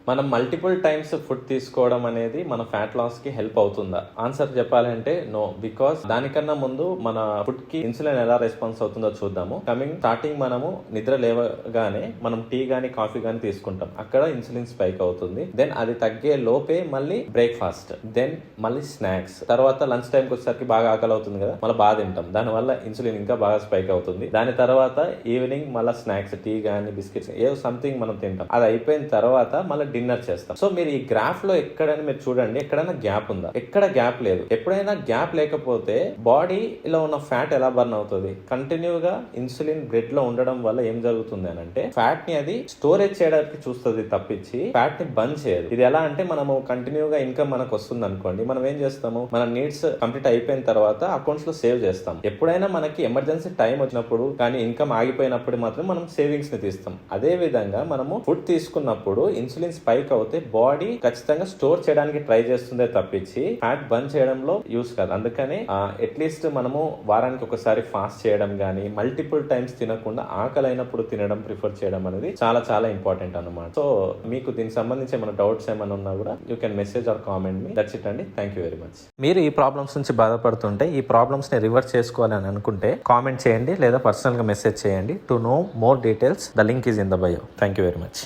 మనం multiple times food తీసుకోవడం అనేది మన ఫ్యాట్ లాస్ కి హెల్ప్ అవుతుందా? ఆన్సర్ చెప్పాలంటే నో. బికాస్ దానికన్నా ముందు మన ఫుడ్ కి ఇన్సులిన్ ఎలా రెస్పాన్స్ అవుతుందో చూద్దాము. స్టార్టింగ్ మనము నిద్ర లేవగానే మనం టీ గానీ కాఫీ గానీ తీసుకుంటాం, అక్కడ ఇన్సులిన్ స్పైక్ అవుతుంది. దెన్ అది తగ్గే లోపే మళ్ళీ బ్రేక్ఫాస్ట్, దెన్ మళ్ళీ స్నాక్స్, తర్వాత లంచ్ టైంకి వచ్చేసరికి బాగా ఆకలి అవుతుంది కదా, మళ్ళీ బాగా తింటాం, దానివల్ల ఇన్సులిన్ ఇంకా బాగా స్పైక్ అవుతుంది. దాని తర్వాత ఈవినింగ్ మళ్ళీ స్నాక్స్, టీ గానీ బిస్కెట్స్ ఏదో సంథింగ్ మనం తింటాం. అది అయిపోయిన తర్వాత మళ్ళీ డిన్నర్ చేస్తాం. సో మీరు ఈ గ్రాఫ్ లో ఎక్కడైనా మీరు చూడండి, ఎక్కడైనా గ్యాప్ ఉందా? ఎక్కడ గ్యాప్ లేదు. ఎప్పుడైనా గ్యాప్ లేకపోతే బాడీలో ఉన్న ఫ్యాట్ ఎలా బర్న్ అవుతుంది? కంటిన్యూగా ఇన్సులిన్ బ్లడ్ లో ఉండడం వల్ల ఏం జరుగుతుంది అని అంటే ఫ్యాట్ ని అది స్టోరేజ్ చేయడానికి చూస్తుంది తప్పించి ఫ్యాట్ ని బర్న్ చేయదు. ఇది ఎలా అంటే మనము కంటిన్యూగా ఇన్కమ్ మనకు వస్తుంది అనుకోండి, మనం ఏం చేస్తాము, మన నీడ్స్ కంప్లీట్ అయిపోయిన తర్వాత అకౌంట్స్ లో సేవ్ చేస్తాం. ఎప్పుడైనా మనకి ఎమర్జెన్సీ టైం వచ్చినప్పుడు కానీ ఇన్కమ్ ఆగిపోయినప్పుడు మాత్రం మనం సేవింగ్స్ ని తీస్తాం. అదే విధంగా మనము ఫుడ్ తీసుకున్నప్పుడు ఇన్సులిన్ స్పైక్ అవుతే బాడీ ఖచ్చితంగా స్టోర్ చేయడానికి ట్రై చేస్తుందే తప్పించి ఫ్యాట్ బర్న్ చేయడంలో యూస్ కాదు. అందుకని అట్లీస్ట్ మనము వారానికి ఒకసారి ఫాస్ట్ చేయడం గానీ, మల్టిపుల్ టైమ్స్ తినకుండా ఆకలి అయినప్పుడు తినడం ప్రిఫర్ చేయడం అనేది చాలా చాలా ఇంపార్టెంట్ అన్నమాట. సో మీకు దీనికి సంబంధించి ఏమైనా డౌట్స్ ఏమైనా ఉన్నా కూడా you can message or comment me. That's it అండి. Thank you very much. మీరు ఈ ప్రాబ్లమ్స్ నుంచి బాధపడుతుంటే, ఈ ప్రాబ్లమ్స్ ని రివర్స్ చేసుకోవాలని అనుకుంటే కామెంట్ చేయండి లేదా పర్సనల్ గా మెసేజ్ చేయండి. To know more details the link is in the bio. Thank you very much.